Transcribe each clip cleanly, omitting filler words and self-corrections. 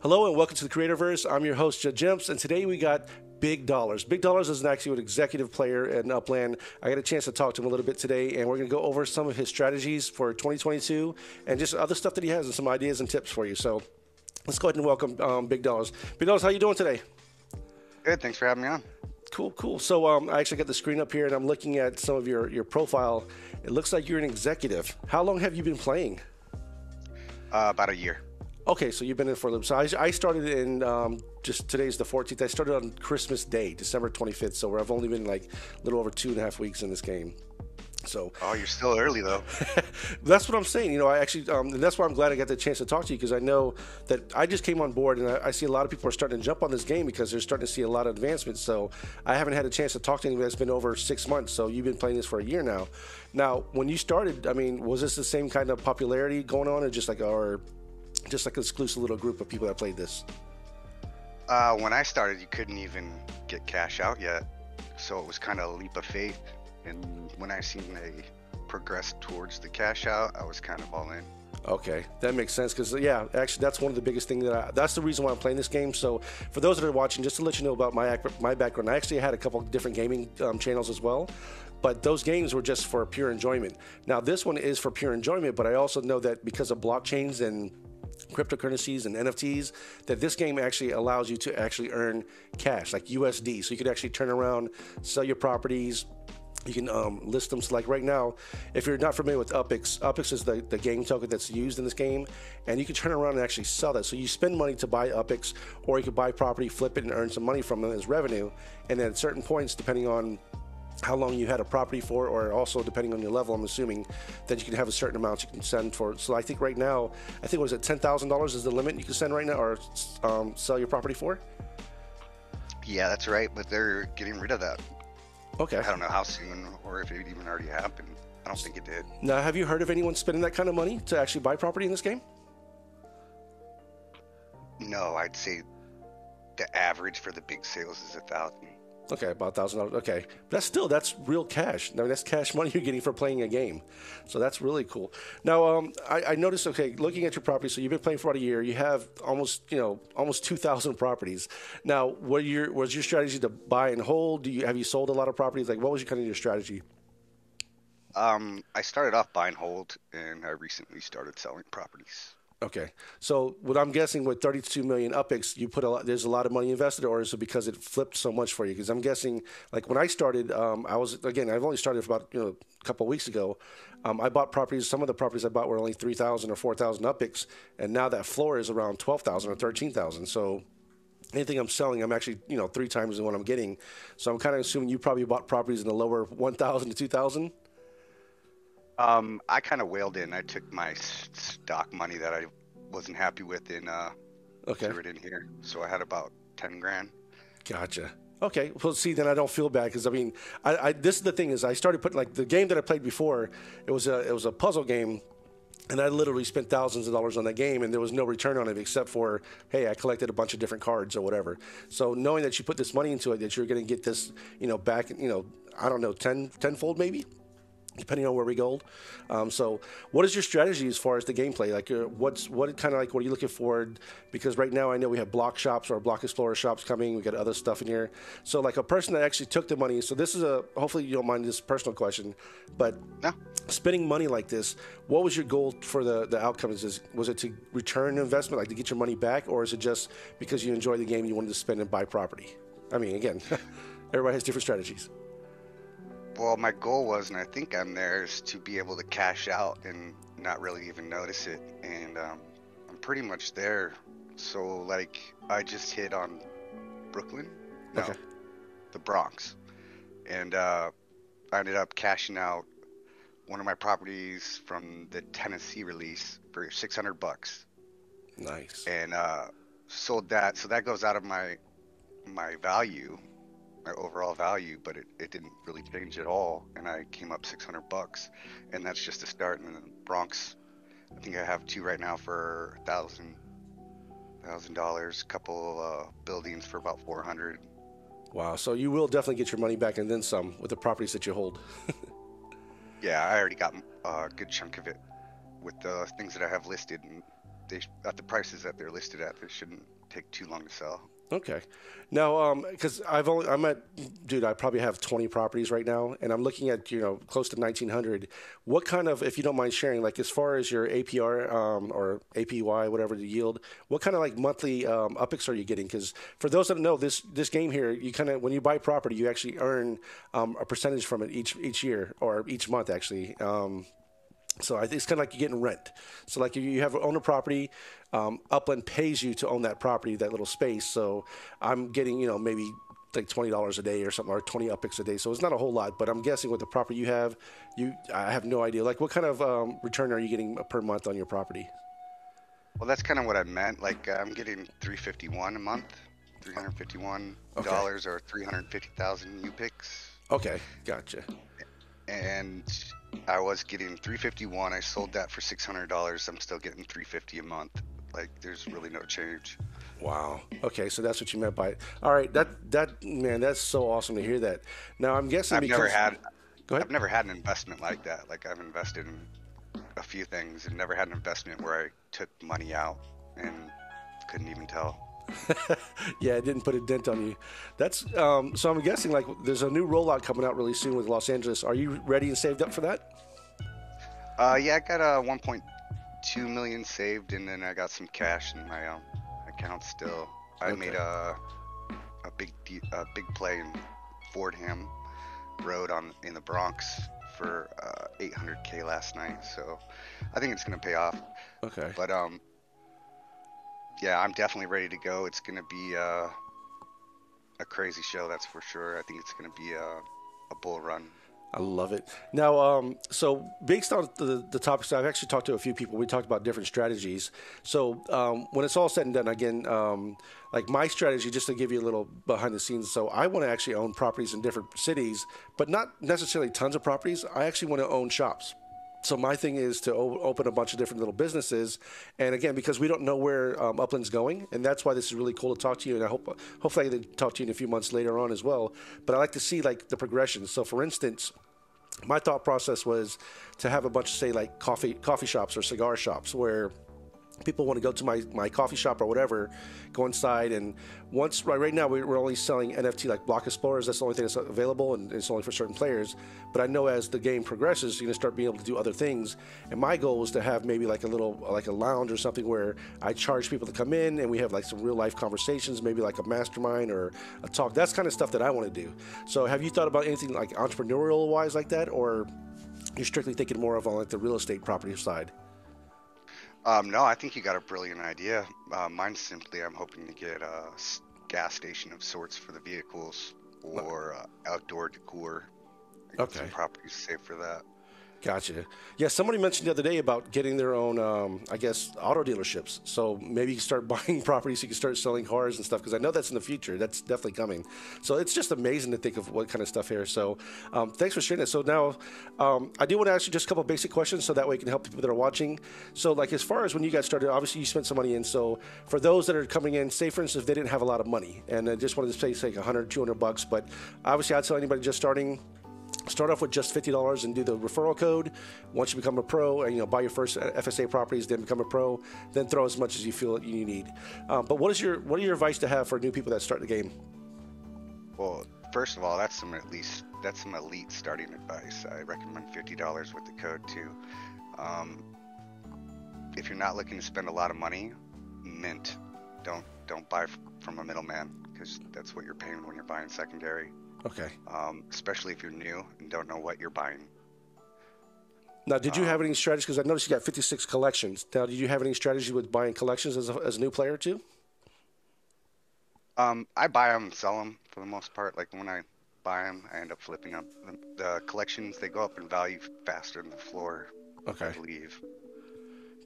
Hello and welcome to the Creatorverse. I'm your host, Judge Jimps, and today we got Big Dollars. Big Dollars is actually an executive player in Upland. I got a chance to talk to him a little bit today, and we're going to go over some of his strategies for 2022 and just other stuff that he has and some ideas and tips for you. So let's go ahead and welcome Big Dollars. Big Dollars, how you doing today? Good, thanks for having me on. Cool. So I actually got the screen up here, and I'm looking at some of your profile. It looks like you're an executive. How long have you been playing? About a year. Okay, so you've been in for a little. So I started in just today's the 14th. I started on Christmas Day, December 25th. So I've only been like a little over 2.5 weeks in this game. So Oh, you're still early though. that's what I'm saying. You know, I actually, and that's why I'm glad I got the chance to talk to you, because I know that I just came on board, and I see a lot of people are starting to jump on this game because they're starting to see a lot of advancements. So I haven't had a chance to talk to anybody that's been over 6 months. So you've been playing this for a year now. Now, when you started, I mean, was this the same kind of popularity going on, or just like an exclusive little group of people that played this? When I started, you couldn't even get cash out yet, so it was kind of a leap of faith. And when I seen they progress towards the cash out, I was kind of all in. Okay, that makes sense, because yeah, actually that's one of the biggest things that's the reason why I'm playing this game. So for those that are watching, just to let you know about my background, I actually had a couple of different gaming channels as well, but those games were just for pure enjoyment. Now this one is for pure enjoyment, but I also know that because of blockchains and cryptocurrencies and NFTs, that this game actually allows you to actually earn cash, like USD. So you could actually turn around, sell your properties. You can list them. So like right now, if you're not familiar with UPX, UPX is the game token that's used in this game, and you can turn around and actually sell that. So you spend money to buy UPX, or you could buy property, flip it, and earn some money from it as revenue. And then at certain points, depending on how long you had a property for, or also depending on your level, I'm assuming that you can have a certain amount you can send for. So I think right now, what is it, $10,000 is the limit you can send right now, or sell your property for? Yeah, that's right, but they're getting rid of that. Okay. I don't know how soon, or if it even already happened. I don't think it did. Now, have you heard of anyone spending that kind of money to actually buy property in this game? No, I'd say the average for the big sales is 1,000. Okay, about $1,000. Okay, but that's real cash. I mean, that's cash money you're getting for playing a game. So that's really cool. Now, I noticed. Okay, looking at your property, so you've been playing for about a year. You have almost 2,000 properties. Now, was your strategy to buy and hold? Have you sold a lot of properties? Like, what was your strategy? I started off buy and hold, and I recently started selling properties. Okay, so what I'm guessing with 32 million UPX, you put there's a lot of money invested, or is it because it flipped so much for you? Because I'm guessing, like when I started, I've only started for about a couple of weeks ago. I bought properties. Some of the properties I bought were only 3,000 or 4,000 UPX, and now that floor is around 12,000 or 13,000. So anything I'm selling, I'm actually 3 times than what I'm getting. So I'm kind of assuming you probably bought properties in the lower 1,000 to 2,000. I kind of whaled in. I took my stock money that I wasn't happy with and threw it in here. So I had about 10 grand. Gotcha. Okay. Well, see, then I don't feel bad, because I mean, this is the thing is I started putting, like, the game that I played before. It was a puzzle game, and I literally spent thousands of dollars on that game, and there was no return on it except for, hey, I collected a bunch of different cards or whatever. So knowing that you put this money into it, that you're going to get this, back, I don't know, tenfold maybe, depending on where we go. So what is your strategy as far as the gameplay? Like, what are you looking for? Because right now I know we have block shops or block explorer shops coming. We got other stuff in here. So like a person that actually took the money. So this is hopefully you don't mind this personal question, but No. Spending money like this, what was your goal for the outcomes? Was it to return investment, like to get your money back? Or is it just because you enjoy the game, you wanted to spend and buy property? I mean, again, everybody has different strategies. Well, my goal was, and I think I'm there, is to be able to cash out and not really even notice it. And I'm pretty much there. So, like, I just hit on Brooklyn, Okay. the Bronx. And I ended up cashing out one of my properties from the Tennessee release for $600. Nice. And sold that. So that goes out of my value, my overall value, but it didn't really change at all, and I came up $600, and that's just a start. And then Bronx, I think I have 2 right now for $1,000, a couple buildings for about 400. Wow, so you will definitely get your money back and then some with the properties that you hold. Yeah, I already got a good chunk of it with the things that I have listed, and at the prices that they're listed at, they shouldn't take too long to sell. Okay. Now, because I probably have 20 properties right now, and I'm looking at, close to 1,900. What kind of, if you don't mind sharing, like as far as your APR or APY, whatever the yield, what kind of like monthly upticks are you getting? Because for those that don't know, this game here, you kind of, when you buy property, you actually earn a percentage from it each year or each month actually. So I think it's kind of like you're getting rent. So like if you have own a property, Upland pays you to own that property, that little space. So I'm getting, maybe like $20 a day or something, or 20 upticks a day. So it's not a whole lot, but I'm guessing with the property you have, I have no idea. Like what kind of return are you getting per month on your property? Well, that's kind of what I meant. Like I'm getting $351 a month, $351 or 350,000 UPICs. Okay, gotcha. And I was getting $351. I sold that for $600. I'm still getting $350 a month. Like there's really no change. Wow. Okay, so that's what you meant by it. All right, that man, that's so awesome to hear that. Now I'm guessing I've never had an investment like that. Like I've invested in a few things and never had an investment where I took money out and couldn't even tell. Yeah, it didn't put a dent on you. That's so I'm guessing like there's a new rollout coming out really soon with Los Angeles. Are you ready and saved up for that? Yeah, I got a 1.2 million saved, and then I got some cash in my account still. I made a big play in Fordham Road in the Bronx for $800K last night, so I think it's gonna pay off. Okay. But yeah, I'm definitely ready to go. It's gonna be a crazy show, that's for sure. I think it's gonna be a bull run. I love it. Now, so based on the topics, I've actually talked to a few people. We talked about different strategies. So when it's all said and done, again, like my strategy, just to give you a little behind the scenes. So I want to actually own properties in different cities, but not necessarily tons of properties. I actually want to own shops. So my thing is to open a bunch of different little businesses, and again, because we don't know where Upland's going, and that's why this is really cool to talk to you. And hopefully I can talk to you in a few months later on as well. But I like to see like the progression. So for instance, my thought process was to have a bunch of, say, like coffee shops or cigar shops where people want to go to my coffee shop or whatever, go inside, and right now we're only selling NFT like block explorers. That's the only thing that's available, and it's only for certain players. But I know as the game progresses, you're gonna start being able to do other things. And my goal is to have maybe like a lounge or something where I charge people to come in and we have like some real life conversations, maybe like a mastermind or a talk. That's kind of stuff that I want to do. So have you thought about anything like entrepreneurial wise like that, or you're strictly thinking more of on like the real estate property side? No, I think you got a brilliant idea. Mine's simply I'm hoping to get a gas station of sorts for the vehicles or outdoor decor. Okay. Some properties saved for that. Gotcha. Yeah, somebody mentioned the other day about getting their own, I guess, auto dealerships. So maybe you can start buying properties, you can start selling cars and stuff, because I know that's in the future. That's definitely coming. So it's just amazing to think of what kind of stuff here. So thanks for sharing that. So now I do want to ask you just a couple of basic questions so that way it can help people that are watching. So like as far as when you got started, obviously you spent some money in. So for those that are coming in, say for instance, if they didn't have a lot of money and they just wanted to say like $100, $200, but obviously I'd tell anybody just starting, start off with just $50 and do the referral code. Once you become a pro, and buy your first FSA properties, then become a pro, then throw as much as you feel you need. But what are your advice to have for new people that start the game? Well, first of all, that's some elite starting advice. I recommend $50 with the code too. If you're not looking to spend a lot of money, mint. Don't buy from a middleman, because that's what you're paying when you're buying secondary. Okay. Especially if you're new and don't know what you're buying. Now, did you have any strategies? Because I noticed you got 56 collections. Now, did you have any strategy with buying collections as a new player too? I buy them and sell them for the most part. Like when I buy them, I end up flipping them. The collections, they go up in value faster than the floor. Okay. I believe.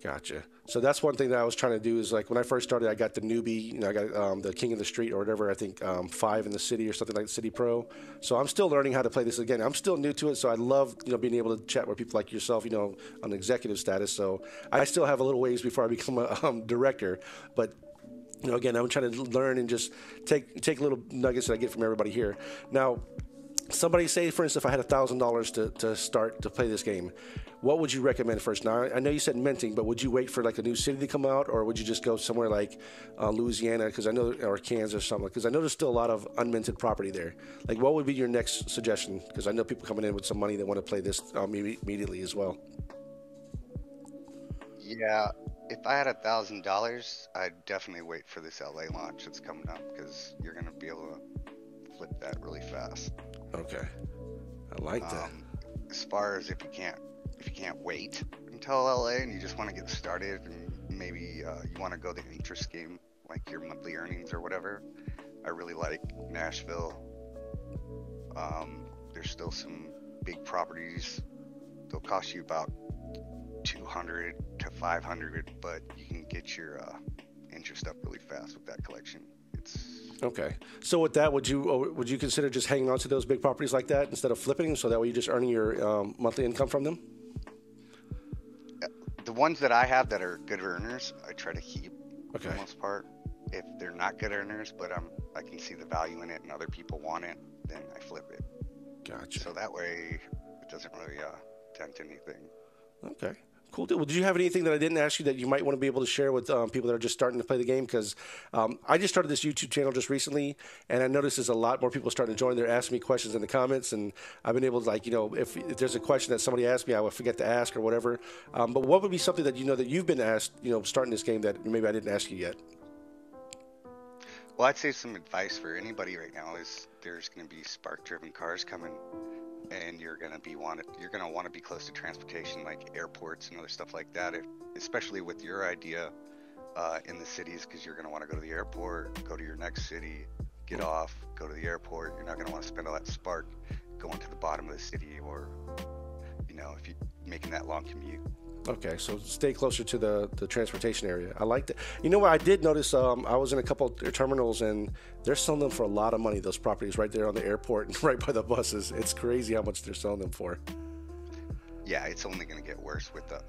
Gotcha. So that's one thing that I was trying to do is like when I first started, I got the newbie, I got the King of the Street or whatever, I think 5 in the city or something like City Pro. So I'm still learning how to play this again. I'm still new to it, so I love being able to chat with people like yourself, on executive status. So I still have a little ways before I become a director, but again, I'm trying to learn and just take little nuggets that I get from everybody here. Now, somebody say, for instance, if I had $1,000 to start to play this game, what would you recommend first? Now, I know you said minting, but would you wait for like a new city to come out, or would you just go somewhere like Louisiana, because I know, or Kansas or something? Because I know there's still a lot of unminted property there. Like, what would be your next suggestion? Because I know people coming in with some money that want to play this immediately as well. Yeah, if I had $1,000, I'd definitely wait for this LA launch that's coming up, because you're gonna be able to flip that really fast. Okay, I like that. As far as if you can't wait until LA and you just want to get started, and maybe you want to go the interest game, like your monthly earnings or whatever, I really like Nashville. There's still some big properties. They'll cost you about 200 to 500, but you can get your interest up really fast with that collection. Okay. So with that, would you consider just hanging on to those big properties like that instead of flipping them, so that way you're just earning your monthly income from them? The ones that I have that are good earners, I try to keep for the Okay. most part. If they're not good earners, but I can see the value in it and other people want it, then I flip it. Gotcha. So that way it doesn't really dent anything. Okay. Cool deal. Well, did you have anything that I didn't ask you that you might want to be able to share with people that are just starting to play the game? Because I just started this YouTube channel just recently, and I noticed there's a lot more people starting to join. They're asking me questions in the comments, and I've been able to, like, if there's a question that somebody asked me, I would forget to ask or whatever. But what would be something that that you've been asked, starting this game, that maybe I didn't ask you yet? Well, I'd say some advice for anybody right now is there's going to be spark-driven cars coming, and you're going to want to be close to transportation, like airports and other stuff like that. Especially with your idea in the cities, because you're going to want to go to the airport, go to your next city, get off, go to the airport. You're not going to want to spend all that spark going to the bottom of the city, or if you're making that long commute. Okay, so stay closer to the transportation area. I like that. You know what? I did notice. I was in a couple of terminals, and they're selling them for a lot of money. Those properties right there on the airport and right by the buses. It's crazy how much they're selling them for. Yeah, it's only going to get worse with the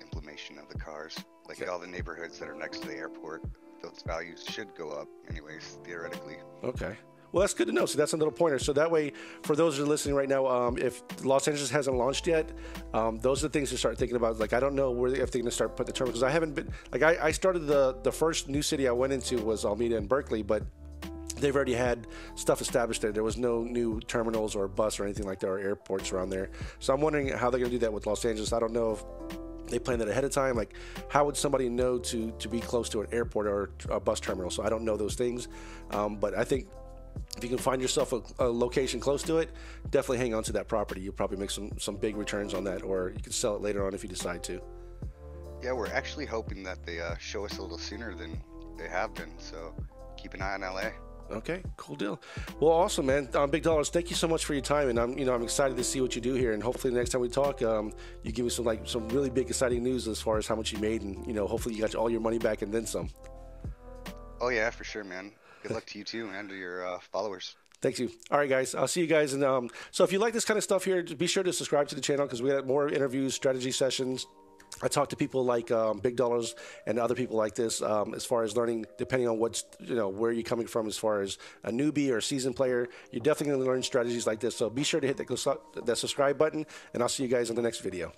implementation of the cars. Like, all the neighborhoods that are next to the airport, those values should go up, anyways, theoretically. Okay. Well, that's good to know. So that's a little pointer. So that way, for those who are listening right now, if Los Angeles hasn't launched yet, those are the things to start thinking about. Like, I don't know if they're going to start putting the terminals, because I haven't been, like, I started the first new city I went into was Alameda and Berkeley, but they've already had stuff established there. There was no new terminals or bus or anything like that, or airports around there. So I'm wondering how they're going to do that with Los Angeles. I don't know if they plan that ahead of time. Like, how would somebody know to be close to an airport or a bus terminal? So I don't know those things. But I think if you can find yourself a location close to it, definitely hang on to that property. You'll probably make some big returns on that, or you can sell it later on if you decide to. Yeah, we're actually hoping that they show us a little sooner than they have been. So keep an eye on LA. Okay, cool deal. Well, awesome, man. Big Dollars, thank you so much for your time, and I'm excited to see what you do here. And hopefully, the next time we talk, you give me some really big, exciting news as far as how much you made, and hopefully you got all your money back and then some. Oh yeah, for sure, man. Good luck to you too, and to your followers. Thank you. All right, guys. I'll see you guys. And so if you like this kind of stuff here, be sure to subscribe to the channel, because we got more interviews, strategy sessions. I talk to people like Big Dollars and other people like this as far as learning, depending on what's, where you're coming from as far as a newbie or a seasoned player. You're definitely going to learn strategies like this. So be sure to hit that subscribe button, and I'll see you guys in the next video.